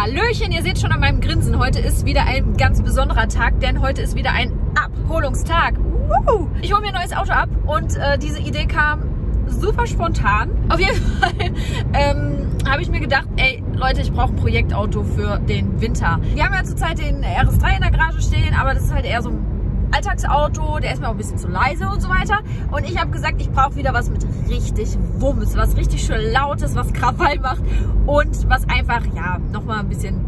Hallöchen, ihr seht schon an meinem Grinsen, heute ist wieder ein ganz besonderer Tag, denn heute ist wieder ein Abholungstag. Ich hole mir ein neues Auto ab und diese Idee kam super spontan. Auf jeden Fall habe ich mir gedacht, ey Leute, ich brauche ein Projektauto für den Winter. Wir haben ja zurzeit den RS3 in der Garage stehen, aber das ist halt eher so ein Alltagsauto, der ist mir auch ein bisschen zu leise und so weiter. Und ich habe gesagt, ich brauche wieder was mit richtig Wumms, was richtig schön lautes, was Krawall macht und was einfach, ja, nochmal ein bisschen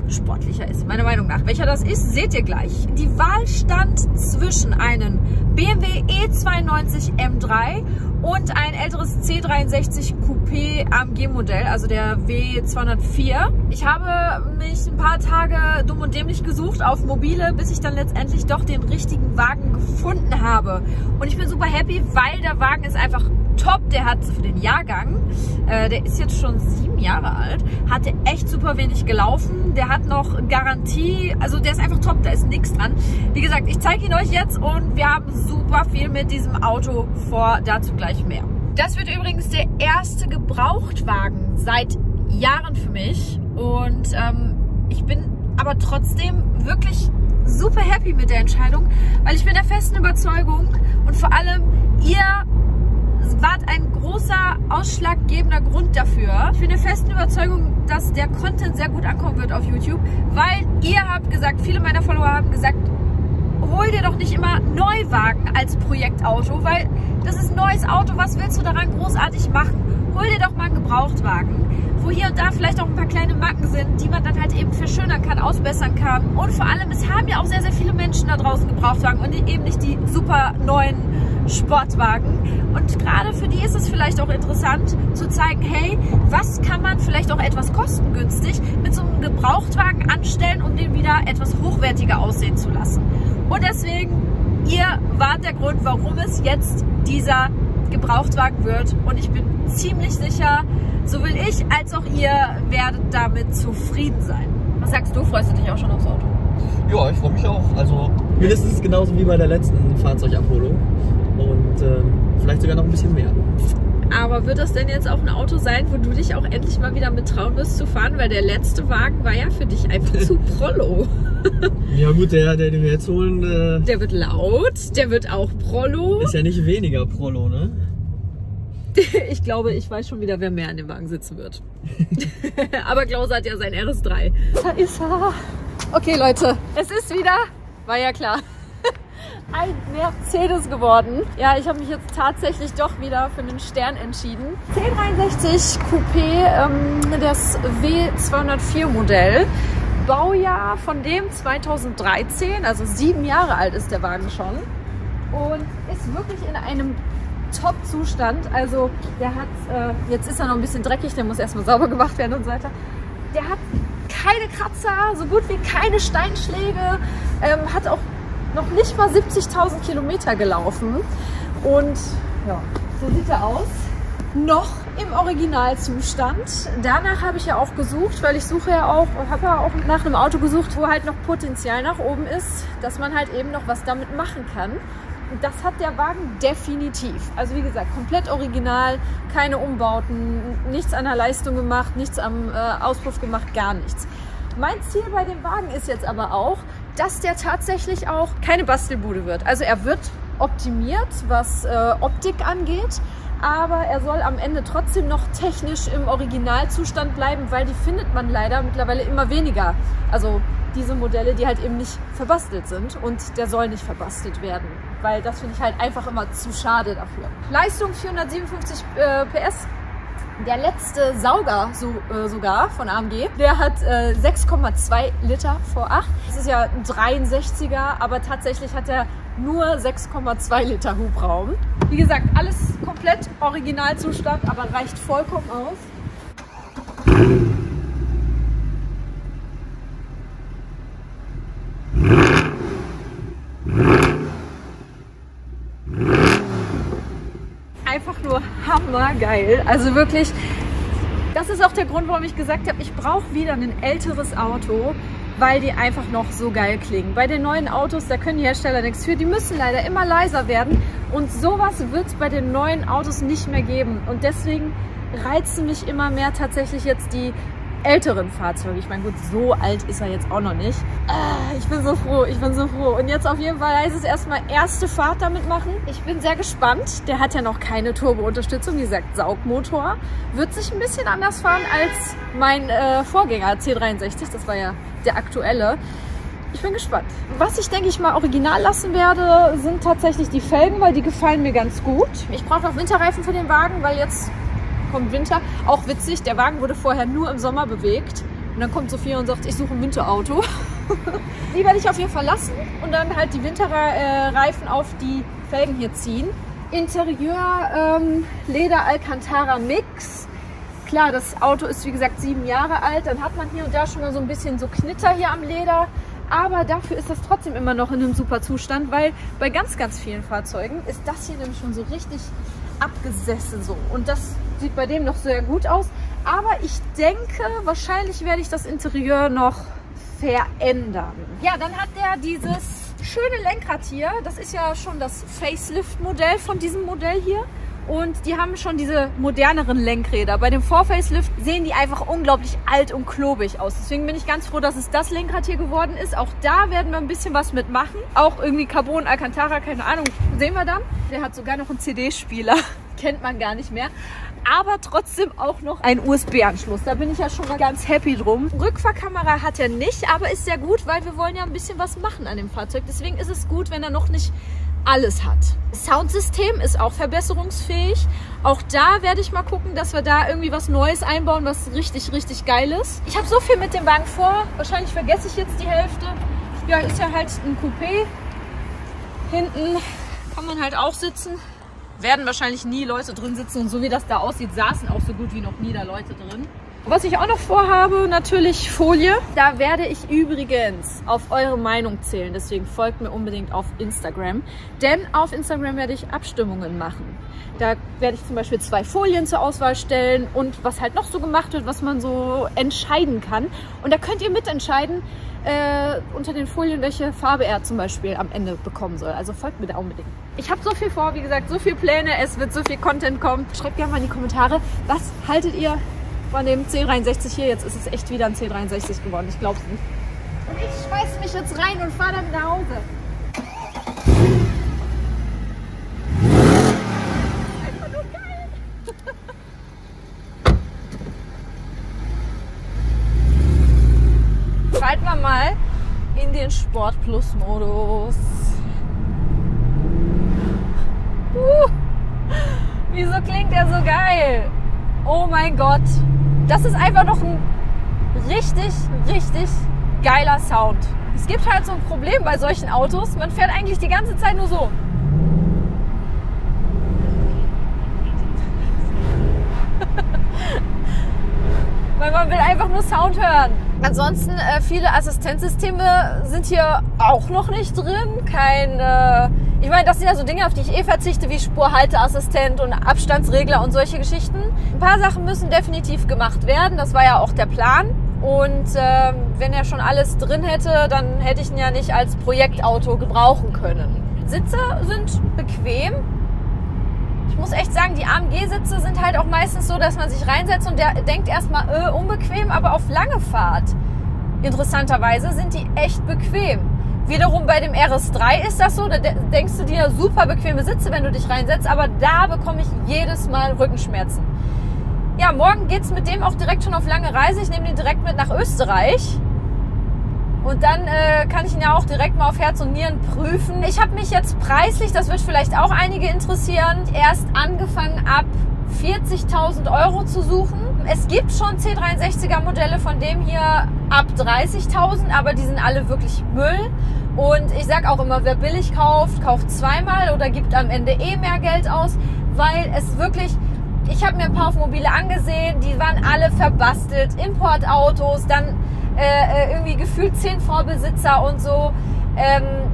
sportlicher ist, meiner Meinung nach. Welcher das ist, seht ihr gleich. Die Wahl stand zwischen einem BMW E92 M3 und ein älteres C63 Coupé AMG Modell, also der W204. Ich habe mich ein paar Tage dumm und dämlich gesucht auf Mobile, bis ich dann letztendlich doch den richtigen Wagen gefunden habe. Und ich bin super happy, weil der Wagen ist einfach top. Der hat für den Jahrgang, der ist jetzt schon 7 Jahre alt, hat der echt super wenig gelaufen. Der hat noch Garantie, also der ist einfach top, da ist nichts dran. Wie gesagt, ich zeige ihn euch jetzt und wir haben super viel mit diesem Auto vor, dazu gleich mehr. Das wird übrigens der erste Gebrauchtwagen seit Jahren für mich und ich bin aber trotzdem wirklich super happy mit der Entscheidung, weil ich bin der festen Überzeugung und vor allem ihr wart ein großer, ausschlaggebender Grund dafür. Ich bin der festen Überzeugung, dass der Content sehr gut ankommen wird auf YouTube, weil ihr habt gesagt, viele meiner Follower haben gesagt, hol dir doch nicht immer Neuwagen als Projektauto, weil das ist ein neues Auto, was willst du daran großartig machen? Hol dir doch mal einen Gebrauchtwagen, wo hier und da vielleicht auch ein paar kleine Macken sind, die man dann halt eben verschönern kann, ausbessern kann. Und vor allem, es haben ja auch sehr, sehr viele Menschen da draußen Gebrauchtwagen und eben nicht die super neuen Sportwagen. Und gerade für die ist es vielleicht auch interessant zu zeigen, hey, was kann man vielleicht auch etwas kostengünstig mit so einem Gebrauchtwagen anstellen, um den wieder etwas hochwertiger aussehen zu lassen. Und deswegen, ihr wart der Grund, warum es jetzt dieser Gebrauchtwagen wird. Und ich bin ziemlich sicher, sowohl ich als auch ihr werdet damit zufrieden sein. Was sagst du? Freust du dich auch schon aufs Auto? Ja, ich freue mich auch. Also mindestens genauso wie bei der letzten Fahrzeugabholung. Und vielleicht sogar noch ein bisschen mehr. Aber wird das denn jetzt auch ein Auto sein, wo du dich auch endlich mal wieder mit trauen wirst zu fahren? Weil der letzte Wagen war ja für dich einfach zu Prollo. Ja gut, der den wir jetzt holen... der wird laut, der wird auch Prollo. Ist ja nicht weniger Prollo, ne? Ich glaube, ich weiß schon wieder, wer mehr in dem Wagen sitzen wird. Aber Klaus hat ja sein RS3. Da ist er. Okay, Leute, es ist wieder, war ja klar, ein Mercedes geworden. Ja, ich habe mich jetzt tatsächlich doch wieder für einen Stern entschieden. C63 Coupé, das W204 Modell. Baujahr von dem 2013, also 7 Jahre alt ist der Wagen schon. Und ist wirklich in einem Top-Zustand. Also der hat, jetzt ist er noch ein bisschen dreckig, der muss erstmal sauber gemacht werden und so weiter. Der hat keine Kratzer, so gut wie keine Steinschläge, hat auch noch nicht mal 70.000 Kilometer gelaufen. Und ja, so sieht er aus. Noch im Originalzustand. Danach habe ich ja auch gesucht, weil ich suche ja auch, habe ja auch nach einem Auto gesucht, wo halt noch Potenzial nach oben ist, dass man halt eben noch was damit machen kann. Und das hat der Wagen definitiv. Also wie gesagt, komplett original, keine Umbauten, nichts an der Leistung gemacht, nichts am Auspuff gemacht, gar nichts. Mein Ziel bei dem Wagen ist jetzt aber auch, dass der tatsächlich auch keine Bastelbude wird. Also er wird optimiert, was Optik angeht, aber er soll am Ende trotzdem noch technisch im Originalzustand bleiben, weil die findet man leider mittlerweile immer weniger. Also diese Modelle, die halt eben nicht verbastelt sind, und der soll nicht verbastelt werden, weil das finde ich halt einfach immer zu schade dafür. Leistung 457 PS. Der letzte Sauger sogar von AMG, der hat 6,2 Liter V8. Das ist ja ein 63er, aber tatsächlich hat er nur 6,2 Liter Hubraum. Wie gesagt, alles komplett Originalzustand, aber reicht vollkommen aus. Einfach nur hammergeil. Also wirklich, das ist auch der Grund, warum ich gesagt habe, ich brauche wieder ein älteres Auto, weil die einfach noch so geil klingen. Bei den neuen Autos, da können die Hersteller nichts für, die müssen leider immer leiser werden und sowas wird es bei den neuen Autos nicht mehr geben. Und deswegen reizen mich immer mehr tatsächlich jetzt die älteren Fahrzeuge. Ich meine, gut, so alt ist er jetzt auch noch nicht. Ich bin so froh, ich bin so froh. Und jetzt auf jeden Fall heißt es erstmal erste Fahrt damit machen. Ich bin sehr gespannt. Der hat ja noch keine Turbo-Unterstützung, wie gesagt, Saugmotor. Wird sich ein bisschen anders fahren als mein Vorgänger C63. Das war ja der aktuelle. Ich bin gespannt. Was ich, denke ich mal, original lassen werde, sind tatsächlich die Felgen, weil die gefallen mir ganz gut. Ich brauche noch Winterreifen für den Wagen, weil jetzt kommt Winter. Auch witzig, der Wagen wurde vorher nur im Sommer bewegt. Und dann kommt Sophia und sagt, ich suche ein Winterauto. Die werde ich auf jeden Fall lassen und dann halt die Winterreifen auf die Felgen hier ziehen. Interieur Leder Alcantara Mix. Klar, das Auto ist wie gesagt 7 Jahre alt. Dann hat man hier und da schon mal so ein bisschen so Knitter hier am Leder. Aber dafür ist das trotzdem immer noch in einem super Zustand, weil bei ganz, ganz vielen Fahrzeugen ist das hier nämlich schon so richtig abgesessen so. Und das sieht bei dem noch sehr gut aus. Aber ich denke, wahrscheinlich werde ich das Interieur noch verändern. Ja, dann hat der dieses schöne Lenkrad hier. Das ist ja schon das Facelift-Modell von diesem Modell hier. Und die haben schon diese moderneren Lenkräder. Bei dem Vor-Facelift sehen die einfach unglaublich alt und klobig aus. Deswegen bin ich ganz froh, dass es das Lenkrad hier geworden ist. Auch da werden wir ein bisschen was mitmachen. Auch irgendwie Carbon Alcantara, keine Ahnung, sehen wir dann. Der hat sogar noch einen CD-Spieler. Kennt man gar nicht mehr. Aber trotzdem auch noch ein USB-Anschluss. Da bin ich ja schon mal ganz happy drum. Rückfahrkamera hat er nicht, aber ist sehr gut, weil wir wollen ja ein bisschen was machen an dem Fahrzeug. Deswegen ist es gut, wenn er noch nicht alles hat. Das Soundsystem ist auch verbesserungsfähig. Auch da werde ich mal gucken, dass wir da irgendwie was Neues einbauen, was richtig, richtig geil ist. Ich habe so viel mit dem Wagen vor. Wahrscheinlich vergesse ich jetzt die Hälfte. Ja, ist ja halt ein Coupé. Hinten kann man halt auch sitzen. Werden wahrscheinlich nie Leute drin sitzen. Und so wie das da aussieht, saßen auch so gut wie noch nie da Leute drin. Was ich auch noch vorhabe, natürlich Folie. Da werde ich übrigens auf eure Meinung zählen. Deswegen folgt mir unbedingt auf Instagram. Denn auf Instagram werde ich Abstimmungen machen. Da werde ich zum Beispiel 2 Folien zur Auswahl stellen und was halt noch so gemacht wird, was man so entscheiden kann. Und da könnt ihr mitentscheiden unter den Folien, welche Farbe er zum Beispiel am Ende bekommen soll. Also folgt mir da unbedingt. Ich habe so viel vor, wie gesagt, so viele Pläne. Es wird so viel Content kommen. Schreibt gerne mal in die Kommentare, was haltet ihr von dem C63 hier? Jetzt ist es echt wieder ein C63 geworden. Ich glaube es nicht. Und ich schmeiß mich jetzt rein und fahre damit nach Hause. Einfach nur geil. Schalten wir mal in den Sport Plus Modus. Wieso klingt der so geil? Oh mein Gott. Das ist einfach noch ein richtig, richtig geiler Sound. Es gibt halt so ein Problem bei solchen Autos. Man fährt eigentlich die ganze Zeit nur so. Weil man will einfach nur Sound hören. Ansonsten, viele Assistenzsysteme sind hier auch noch nicht drin. Ich meine, das sind ja so Dinge, auf die ich verzichte, wie Spurhalteassistent und Abstandsregler und solche Geschichten. Ein paar Sachen müssen definitiv gemacht werden. Das war ja auch der Plan. Und wenn er schon alles drin hätte, dann hätte ich ihn ja nicht als Projektauto gebrauchen können. Sitze sind bequem. Ich muss echt sagen, die AMG-Sitze sind halt auch meistens so, dass man sich reinsetzt und der denkt erstmal unbequem, aber auf lange Fahrt, interessanterweise, sind die echt bequem. Wiederum bei dem RS3 ist das so, da denkst du dir super bequeme Sitze, wenn du dich reinsetzt, aber da bekomme ich jedes Mal Rückenschmerzen. Ja, morgen geht es mit dem auch direkt schon auf lange Reise. Ich nehme den direkt mit nach Österreich. Und dann kann ich ihn ja auch direkt mal auf Herz und Nieren prüfen. Ich habe mich jetzt preislich, das wird vielleicht auch einige interessieren, erst angefangen ab 40.000 Euro zu suchen. Es gibt schon C63er Modelle von dem hier ab 30.000, aber die sind alle wirklich Müll. Und ich sage auch immer, wer billig kauft, kauft zweimal oder gibt am Ende mehr Geld aus, weil es wirklich... Ich habe mir ein paar Mobile angesehen, die waren alle verbastelt, Importautos, dann irgendwie gefühlt 10 Vorbesitzer und so.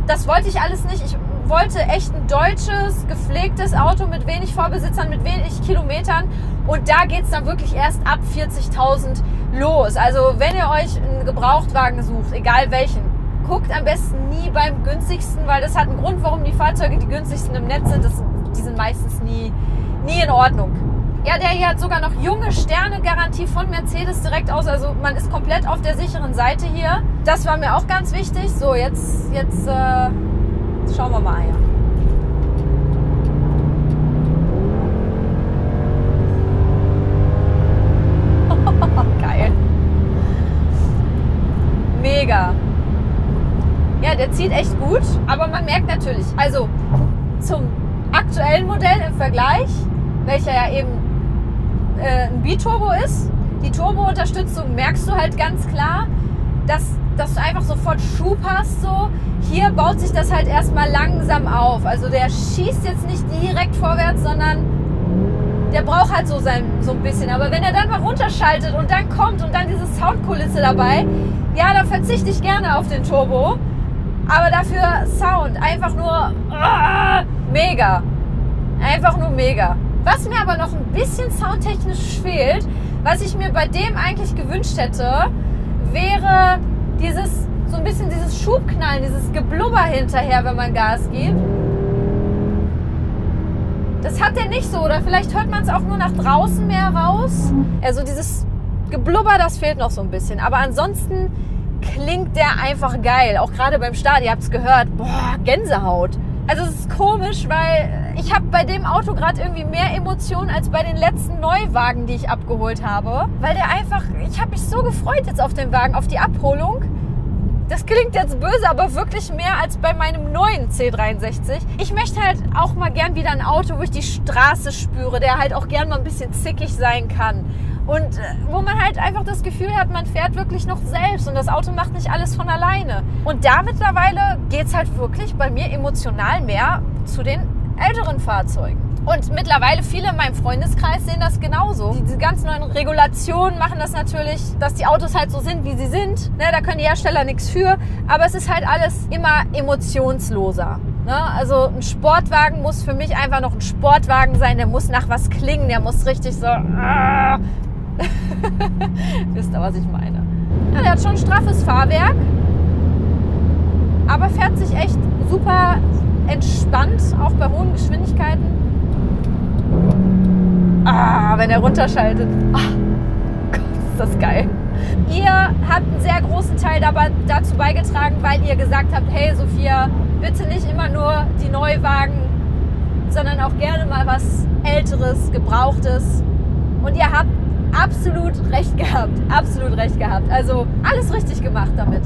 Das wollte ich alles nicht. Ich wollte echt ein deutsches, gepflegtes Auto mit wenig Vorbesitzern, mit wenig Kilometern. Und da geht es dann wirklich erst ab 40.000 los. Also wenn ihr euch einen Gebrauchtwagen sucht, egal welchen, guckt am besten nie beim günstigsten, weil das hat einen Grund, warum die Fahrzeuge, die günstigsten im Netz sind, die sind meistens nie in Ordnung. Ja, der hier hat sogar noch junge Sterne-Garantie von Mercedes direkt aus. Also man ist komplett auf der sicheren Seite hier. Das war mir auch ganz wichtig. So, jetzt schauen wir mal hier. Geil. Mega. Ja, der zieht echt gut. Aber man merkt natürlich, also zum aktuellen Modell im Vergleich, welcher ja eben ein Biturbo ist, die Turbo-Unterstützung merkst du halt ganz klar, dass du einfach sofort Schub hast. So. Hier baut sich das halt erstmal langsam auf. Also der schießt jetzt nicht direkt vorwärts, sondern der braucht halt so ein bisschen. Aber wenn er dann mal runterschaltet und dann kommt und dann diese Soundkulisse dabei, ja, dann verzichte ich gerne auf den Turbo. Aber dafür Sound, einfach nur mega. Einfach nur mega. Was mir aber noch ein bisschen soundtechnisch fehlt, was ich mir bei dem eigentlich gewünscht hätte, wäre so ein bisschen dieses Schubknallen, dieses Geblubber hinterher, wenn man Gas gibt. Das hat der nicht so, oder vielleicht hört man es auch nur nach draußen mehr raus. Also dieses Geblubber, das fehlt noch so ein bisschen. Aber ansonsten klingt der einfach geil. Auch gerade beim Start, ihr habt es gehört, boah, Gänsehaut. Also es ist komisch, weil ich habe bei dem Auto gerade irgendwie mehr Emotionen als bei den letzten Neuwagen, die ich abgeholt habe. Weil der einfach, ich habe mich so gefreut jetzt auf den Wagen, auf die Abholung. Das klingt jetzt böse, aber wirklich mehr als bei meinem neuen C63. Ich möchte halt auch mal gern wieder ein Auto, wo ich die Straße spüre, der halt auch gern mal ein bisschen zickig sein kann. Und wo man halt einfach das Gefühl hat, man fährt wirklich noch selbst und das Auto macht nicht alles von alleine. Und da mittlerweile geht es halt wirklich bei mir emotional mehr zu den älteren Fahrzeugen. Und mittlerweile viele in meinem Freundeskreis sehen das genauso. Diese ganz neuen Regulationen machen das natürlich, dass die Autos halt so sind, wie sie sind. Ne, da können die Hersteller nichts für. Aber es ist halt alles immer emotionsloser. Ne? Also ein Sportwagen muss für mich einfach noch ein Sportwagen sein. Der muss nach was klingen. Der muss richtig so... Wisst ihr, was ich meine? Ja, der hat schon ein straffes Fahrwerk. Aber fährt sich echt super entspannt, auch bei hohen Geschwindigkeiten. Wenn er runterschaltet. Gott, ist das geil. Ihr habt einen sehr großen Teil dazu beigetragen, weil ihr gesagt habt, hey Sophia, bitte nicht immer nur die Neuwagen, sondern auch gerne mal was Älteres, Gebrauchtes. Und ihr habt absolut recht gehabt. Absolut recht gehabt. Also alles richtig gemacht damit.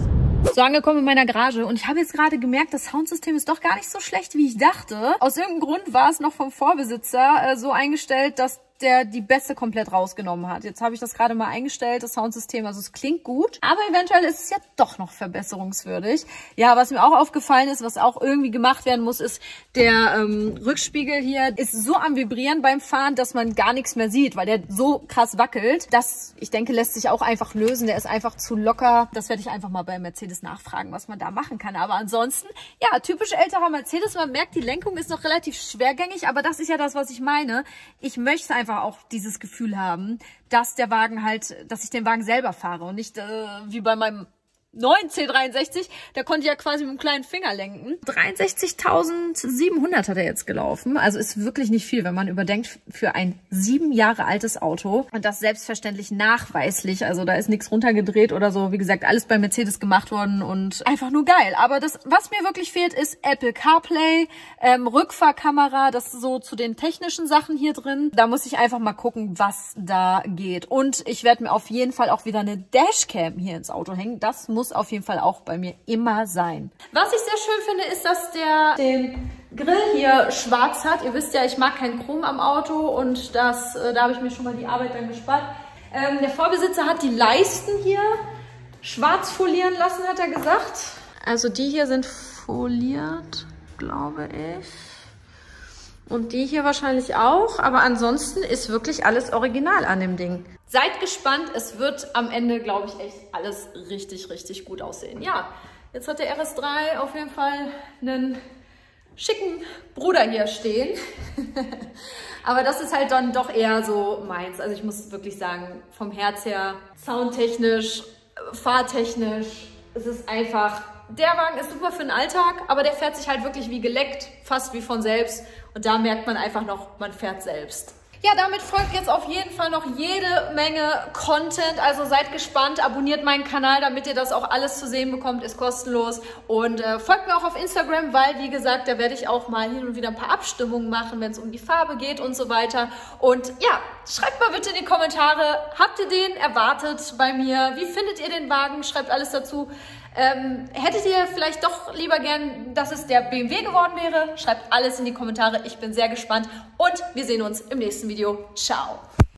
So, angekommen in meiner Garage und ich habe jetzt gerade gemerkt, das Soundsystem ist doch gar nicht so schlecht, wie ich dachte. Aus irgendeinem Grund war es noch vom Vorbesitzer so eingestellt, dass der die Bässe komplett rausgenommen hat. Jetzt habe ich das gerade mal eingestellt, das Soundsystem, also es klingt gut, aber eventuell ist es ja doch noch verbesserungswürdig. Ja, was mir auch aufgefallen ist, was auch irgendwie gemacht werden muss, ist, der Rückspiegel hier ist so am Vibrieren beim Fahren, dass man gar nichts mehr sieht, weil der so krass wackelt. Das, ich denke, lässt sich auch einfach lösen. Der ist einfach zu locker. Das werde ich einfach mal bei Mercedes nachfragen, was man da machen kann. Aber ansonsten, ja, typisch älterer Mercedes. Man merkt, die Lenkung ist noch relativ schwergängig, aber das ist ja das, was ich meine. Ich möchte einfach auch dieses Gefühl haben, dass der Wagen halt, dass ich den Wagen selber fahre und nicht wie bei meinem neuen C63, da konnte ich ja quasi mit dem kleinen Finger lenken. 63.700 hat er jetzt gelaufen. Also ist wirklich nicht viel, wenn man überdenkt, für ein 7 Jahre altes Auto. Und das selbstverständlich nachweislich. Also da ist nichts runtergedreht oder so. Wie gesagt, alles bei Mercedes gemacht worden und einfach nur geil. Aber das, was mir wirklich fehlt, ist Apple CarPlay, Rückfahrkamera. Das ist so zu den technischen Sachen hier drin. Da muss ich einfach mal gucken, was da geht. Und ich werde mir auf jeden Fall auch wieder eine Dashcam hier ins Auto hängen. Das muss auf jeden Fall auch bei mir immer sein. Was ich sehr schön finde, ist, dass der den Grill hier schwarz hat. Ihr wisst ja, ich mag kein Chrom am Auto und das, da habe ich mir schon mal die Arbeit dann gespart. Der Vorbesitzer hat die Leisten hier schwarz folieren lassen, hat er gesagt. Also die hier sind foliert, glaube ich. Und die hier wahrscheinlich auch. Aber ansonsten ist wirklich alles original an dem Ding. Seid gespannt, es wird am Ende, glaube ich, echt alles richtig, richtig gut aussehen. Ja, jetzt hat der RS3 auf jeden Fall einen schicken Bruder hier stehen. Aber das ist halt dann doch eher so meins. Also ich muss wirklich sagen, vom Herz her, soundtechnisch, fahrtechnisch, es ist einfach... Der Wagen ist super für den Alltag, aber der fährt sich halt wirklich wie geleckt, fast wie von selbst. Und da merkt man einfach noch, man fährt selbst. Ja, damit folgt jetzt auf jeden Fall noch jede Menge Content, also seid gespannt, abonniert meinen Kanal, damit ihr das auch alles zu sehen bekommt, ist kostenlos und folgt mir auch auf Instagram, weil, wie gesagt, da werde ich auch mal hin und wieder ein paar Abstimmungen machen, wenn es um die Farbe geht und so weiter. Und ja, schreibt mal bitte in die Kommentare, habt ihr den erwartet bei mir? Wie findet ihr den Wagen? Schreibt alles dazu. Hättet ihr vielleicht doch lieber gern, dass es der BMW geworden wäre? Schreibt alles in die Kommentare. Ich bin sehr gespannt und wir sehen uns im nächsten Video. Ciao!